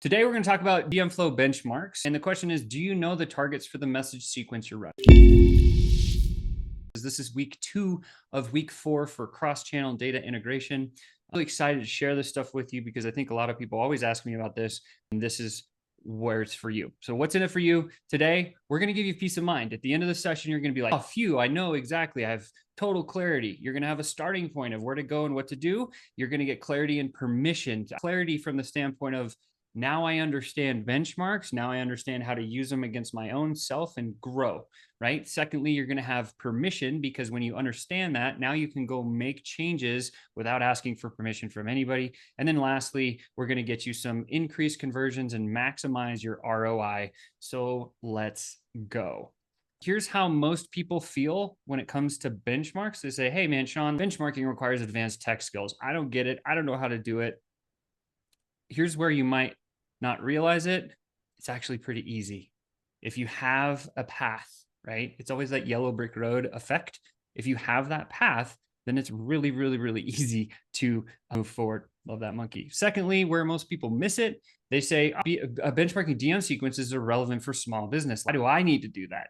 Today, we're going to talk about DM flow benchmarks. And the question is, do you know the targets for the message sequence you're running? This is week 2 of week 4 for cross-channel data integration. I'm really excited to share this stuff with you because I think a lot of people always ask me about this, and this is where it's for you. So what's in it for you? Today, we're going to give you peace of mind. At the end of the session, you're going to be like, oh, phew, I know exactly. I have total clarity. You're going to have a starting point of where to go and what to do. You're going to get clarity and permission. Clarity from the standpoint of, now I understand benchmarks. Now I understand how to use them against my own self and grow, right? Secondly, you're going to have permission because when you understand that, now you can go make changes without asking for permission from anybody. And then lastly, we're going to get you some increased conversions and maximize your ROI. So let's go. Here's how most people feel when it comes to benchmarks. They say, hey man, Sean, benchmarking requires advanced tech skills. I don't get it. I don't know how to do it. Here's where you might not realize it. It's actually pretty easy. If you have a path, right? It's always that yellow brick road effect. If you have that path, then it's really, really, really easy to move forward. Love that monkey. Secondly, where most people miss it, they say a benchmarking DM sequence is irrelevant for small business. Why do I need to do that?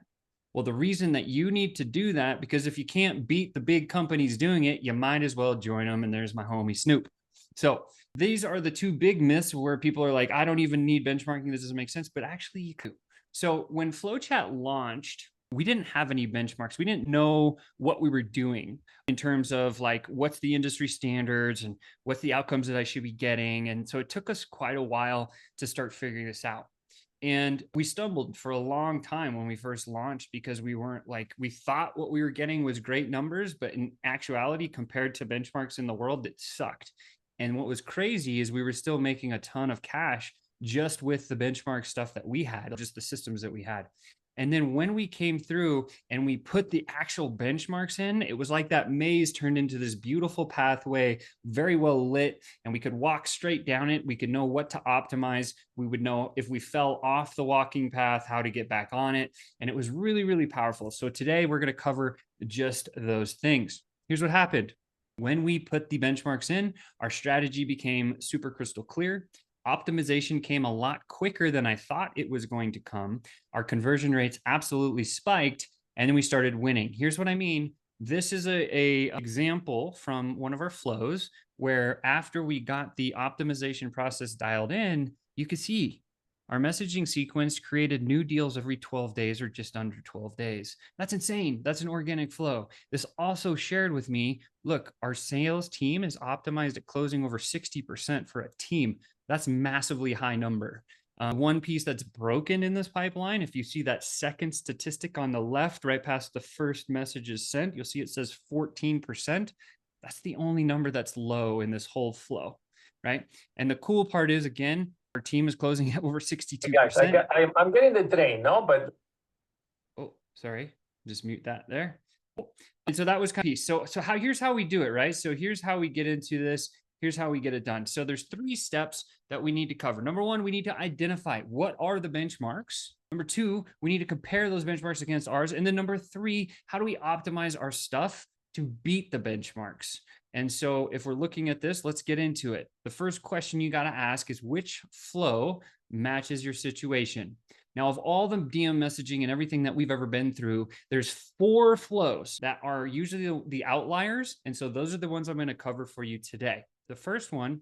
Well, the reason that you need to do that, because if you can't beat the big companies doing it, you might as well join them. And there's my homie Snoop. So these are the two big myths where people are like, I don't even need benchmarking. This doesn't make sense, but actually you could. So when FlowChat launched, we didn't have any benchmarks. We didn't know what we were doing in terms of like, what's the industry standards and what's the outcomes that I should be getting. And so it took us quite a while to start figuring this out. And we stumbled for a long time when we first launched because we weren't like, we thought what we were getting was great numbers, but in actuality, compared to benchmarks in the world, it sucked. And what was crazy is we were still making a ton of cash just with the benchmark stuff that we had, just the systems that we had. And then when we came through and we put the actual benchmarks in, it was like that maze turned into this beautiful pathway, very well lit, and we could walk straight down it. We could know what to optimize. We would know if we fell off the walking path, how to get back on it. And it was really, really powerful. So today we're going to cover just those things. Here's what happened. When we put the benchmarks in, our strategy became super crystal clear. Optimization came a lot quicker than I thought it was going to come. Our conversion rates absolutely spiked, and then we started winning. Here's what I mean. This is a example from one of our flows where after we got the optimization process dialed in, you could see our messaging sequence created new deals every 12 days or just under 12 days. That's insane. That's an organic flow. This also shared with me, look, our sales team is optimized at closing over 60% for a team. That's massively high number. One piece that's broken in this pipeline, if you see that second statistic on the left, right past the first message is sent, you'll see it says 14%. That's the only number that's low in this whole flow, right? And the cool part is, again, our team is closing at over 62%. Guys, I'm getting the train, no? But oh, sorry, just mute that there. And so that was kind of piece. So here's how we do it, right? So here's how we get into this. Here's how we get it done. So there's 3 steps that we need to cover. Number 1, we need to identify what are the benchmarks. Number 2, we need to compare those benchmarks against ours. And then number 3, how do we optimize our stuff to beat the benchmarks? And so if we're looking at this, let's get into it. The first question you got to ask is which flow matches your situation? Now, of all the DM messaging and everything that we've ever been through, there's 4 flows that are usually the outliers. And so those are the ones I'm going to cover for you today. The first one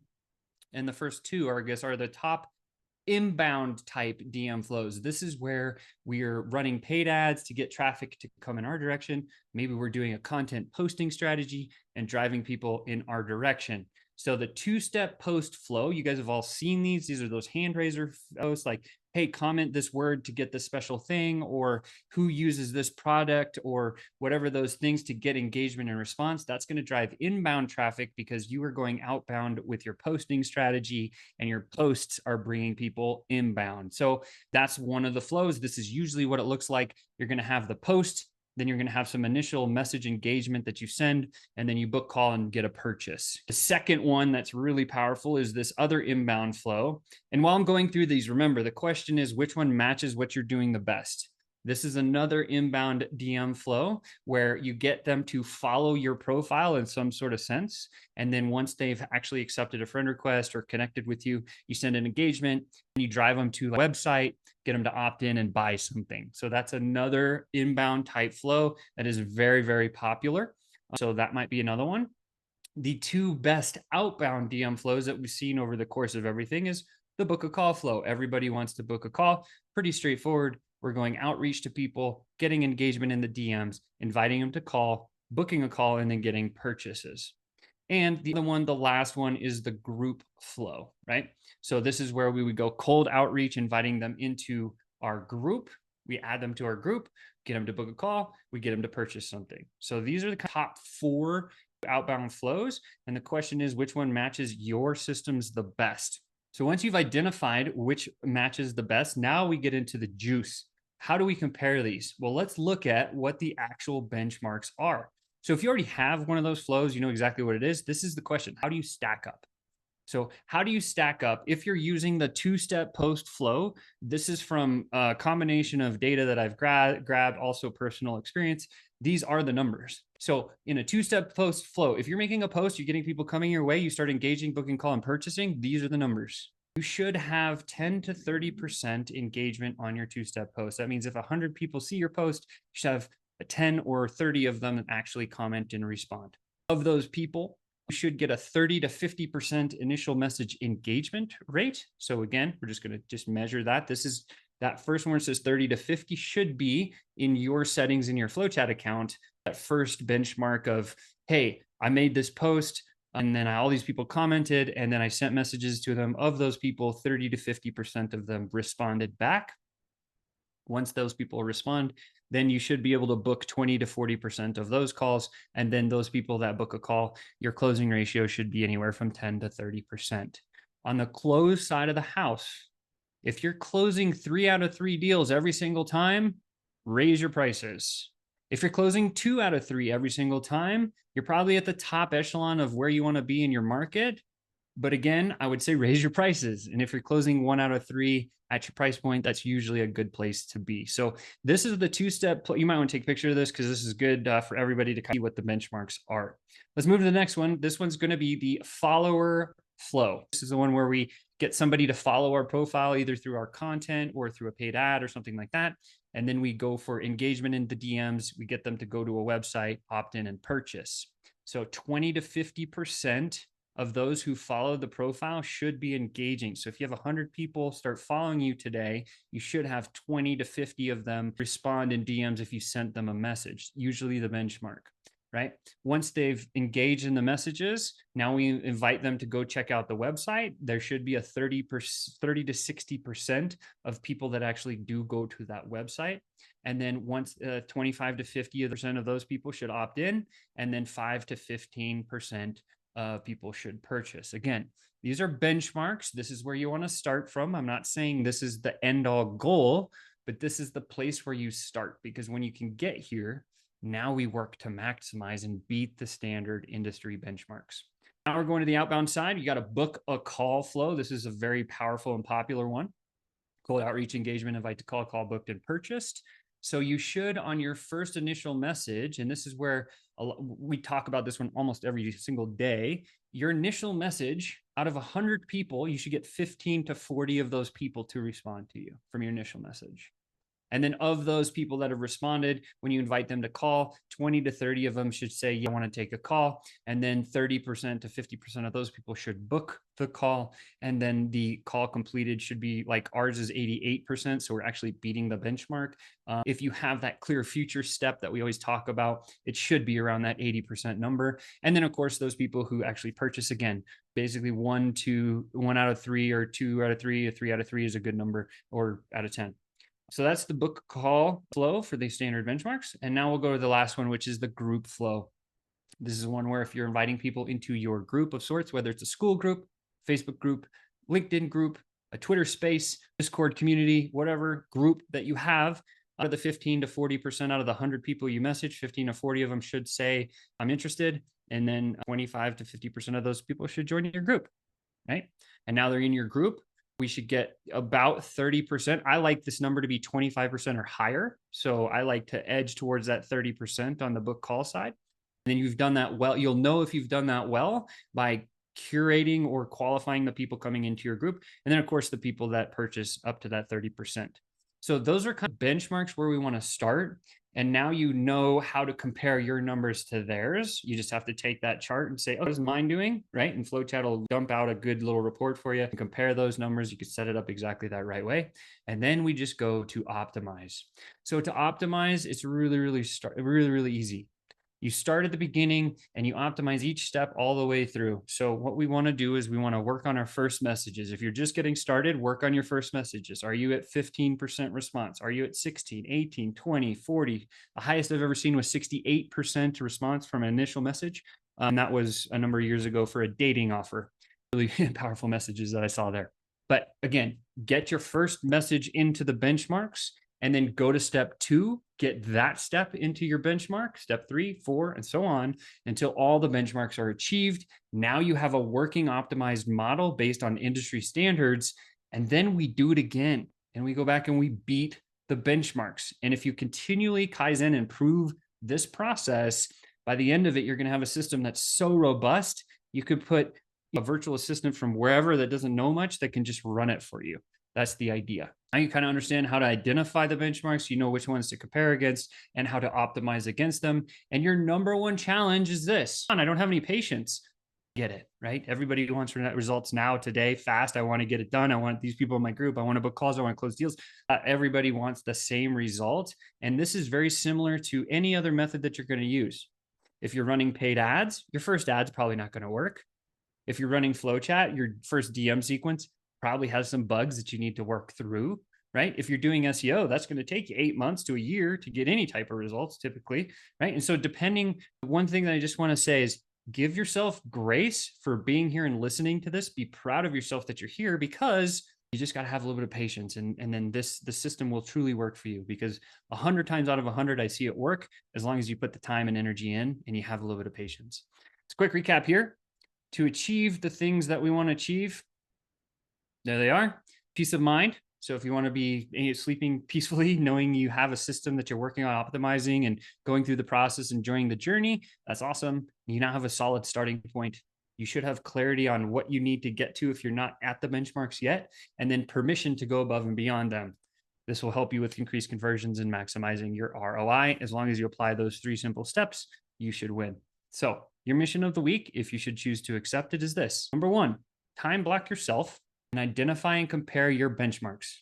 and the first 2 are, I guess, are the top inbound type DM flows. This is where we're running paid ads to get traffic to come in our direction. Maybe we're doing a content posting strategy and driving people in our direction. So the 2-step post flow, you guys have all seen these. These are those hand raiser flows like, hey, comment this word to get this special thing, or who uses this product, or whatever those things to get engagement and response. That's going to drive inbound traffic because you are going outbound with your posting strategy and your posts are bringing people inbound. So that's one of the flows. This is usually what it looks like. You're going to have the post, then you're going to have some initial message engagement that you send, and then you book call and get a purchase. The second one that's really powerful is this other inbound flow. And while I'm going through these, remember, the question is which one matches what you're doing the best. This is another inbound DM flow where you get them to follow your profile in some sort of sense. And then once they've actually accepted a friend request or connected with you, you send an engagement and you drive them to the website, get them to opt in and buy something. So that's another inbound type flow that is very, very popular. So that might be another one. The two best outbound DM flows that we've seen over the course of everything is the book a call flow. Everybody wants to book a call. Pretty straightforward. We're going outreach to people, getting engagement in the DMs, inviting them to call, booking a call, and then getting purchases. And the other one, the last one, is the group flow, right? So this is where we would go cold outreach, inviting them into our group. We add them to our group, get them to book a call, we get them to purchase something. So these are the top 4 outbound flows. And the question is, which one matches your systems the best? So once you've identified which matches the best, now we get into the juice. How do we compare these? Well, let's look at what the actual benchmarks are. So if you already have one of those flows, you know exactly what it is. This is the question. How do you stack up? So how do you stack up? If you're using the 2-step post flow, this is from a combination of data that I've grabbed, also personal experience. These are the numbers. So in a 2-step post flow, if you're making a post, you're getting people coming your way, you start engaging, booking, call, and purchasing, these are the numbers. You should have 10 to 30% engagement on your 2-step post. That means if 100 people see your post, you should have 10 or 30 of them actually comment and respond. Of those people, you should get a 30 to 50% initial message engagement rate. So again, we're just going to measure that. This is that first one says 30 to 50 should be in your settings in your FlowChat account. That first benchmark of, hey, I made this post and then all these people commented and then I sent messages to them. Of those people, 30 to 50% of them responded back. Once those people respond, then you should be able to book 20 to 40% of those calls. And then those people that book a call, your closing ratio should be anywhere from 10 to 30%. On the close side of the house, if you're closing 3 out of 3 deals every single time, raise your prices. If you're closing 2 out of 3 every single time, you're probably at the top echelon of where you want to be in your market. But again, I would say raise your prices. And if you're closing 1 out of 3 at your price point, that's usually a good place to be. So this is the 2-step. You might want to take a picture of this because this is good for everybody to see what the benchmarks are. Let's move to the next one. This one's going to be the follower flow. This is the one where we get somebody to follow our profile either through our content or through a paid ad or something like that. And then we go for engagement in the DMs. We get them to go to a website, opt in, and purchase. So 20 to 50% of those who follow the profile should be engaging. So if you have 100 people start following you today, you should have 20 to 50 of them respond in DMs if you sent them a message, usually the benchmark, right? Once they've engaged in the messages, now we invite them to go check out the website. There should be a 30 to 60% of people that actually do go to that website. And then once 25 to 50% of those people should opt in, and then 5 to 15% people should purchase. Again, these are benchmarks. This is where you want to start from. I'm not saying this is the end all goal, but this is the place where you start, because when you can get here, now we work to maximize and beat the standard industry benchmarks. Now we're going to the outbound side. You got to book a call flow. This is a very powerful and popular one. Cold outreach, engagement, invite to call, call booked, and purchased. So you should, on your first initial message, and this is where we talk about this one almost every single day, your initial message, out of 100 people, you should get 15 to 40 of those people to respond to you from your initial message. And then of those people that have responded, when you invite them to call, 20 to 30 of them should say, yeah, I want to take a call. And then 30% to 50% of those people should book the call. And then the call completed should be like ours is 88%. So we're actually beating the benchmark. If you have that clear future step that we always talk about, it should be around that 80% number. And then of course, those people who actually purchase, again, basically 1 out of 3 or 2 out of 3 or 3 out of 3 is a good number, or out of 10. So that's the book call flow for the standard benchmarks. And now we'll go to the last one, which is the group flow. This is one where if you're inviting people into your group of sorts, whether it's a school group, Facebook group, LinkedIn group, a Twitter space, Discord community, whatever group that you have, out of the 15 to 40% out of the 100 people you message, 15 to 40 of them should say, I'm interested. And then 25 to 50% of those people should join your group, right? And now they're in your group. we should get about 30%. I like this number to be 25% or higher. So I like to edge towards that 30% on the book call side. And then you've done that well. You'll know if you've done that well by curating or qualifying the people coming into your group. And then, of course, the people that purchase up to that 30%. So those are kind of benchmarks where we want to start. And now you know how to compare your numbers to theirs. You just have to take that chart and say, oh, what is mine doing? Right. And FlowChat will dump out a good little report for you and compare those numbers. You can set it up exactly that right way. And then we just go to optimize. So to optimize, it's really easy. You start at the beginning and you optimize each step all the way through. So what we want to do is we want to work on our first messages. If you're just getting started, work on your first messages. Are you at 15% response? Are you at 16, 18, 20, 40? The highest I've ever seen was 68% response from an initial message. That was a number of years ago for a dating offer. Really powerful messages that I saw there. But again, get your first message into the benchmarks and then go to step 2, get that step into your benchmark, step 3, 4, and so on until all the benchmarks are achieved. Now you have a working optimized model based on industry standards. And then we do it again and we go back and we beat the benchmarks. And if you continually Kaizen and improve this process, by the end of it, you're going to have a system that's so robust, you could put a virtual assistant from wherever that doesn't know much that can just run it for you. That's the idea. Now you kind of understand how to identify the benchmarks, you know which ones to compare against and how to optimize against them. And your number one challenge is this. I don't have any patience. Get it, right? Everybody wants results now, today, fast. I want to get it done. I want these people in my group. I want to book calls. I want to close deals. Everybody wants the same result. And this is very similar to any other method that you're going to use. If you're running paid ads, your first ad's probably not going to work. If you're running FlowChat, your first DM sequence probably has some bugs that you need to work through, right? If you're doing SEO, that's going to take you 8 months to a year to get any type of results typically, right? And so one thing that I just want to say is give yourself grace for being here and listening to this. Be proud of yourself that you're here because you just got to have a little bit of patience. And then the system will truly work for you because 100 times out of 100, I see it work as long as you put the time and energy in and you have a little bit of patience. It's a quick recap here. To achieve the things that we want to achieve, there they are. Peace of mind. So if you want to be sleeping peacefully, knowing you have a system that you're working on optimizing and going through the process, enjoying the journey, that's awesome. You now have a solid starting point. You should have clarity on what you need to get to if you're not at the benchmarks yet, and then permission to go above and beyond them. This will help you with increased conversions and maximizing your ROI. As long as you apply those 3 simple steps, you should win. So your mission of the week, if you should choose to accept it, is this. Number 1, time block yourself and identify and compare your benchmarks.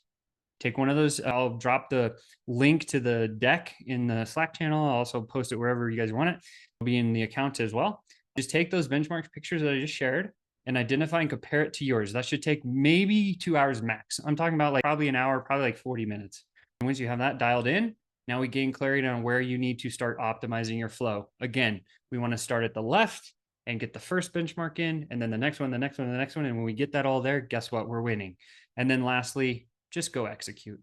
Take one of those. I'll drop the link to the deck in the Slack channel. I'll also post it wherever you guys want it. It'll be in the account as well. Just take those benchmark pictures that I just shared and identify and compare it to yours. That should take maybe 2 hours max. I'm talking about like probably an hour, probably like 40 minutes. And once you have that dialed in, now we gain clarity on where you need to start optimizing your flow. Again, we want to start at the left and get the first benchmark in, and then the next one, the next one, the next one. And when we get that all there, guess what? We're winning. And then lastly, just go execute.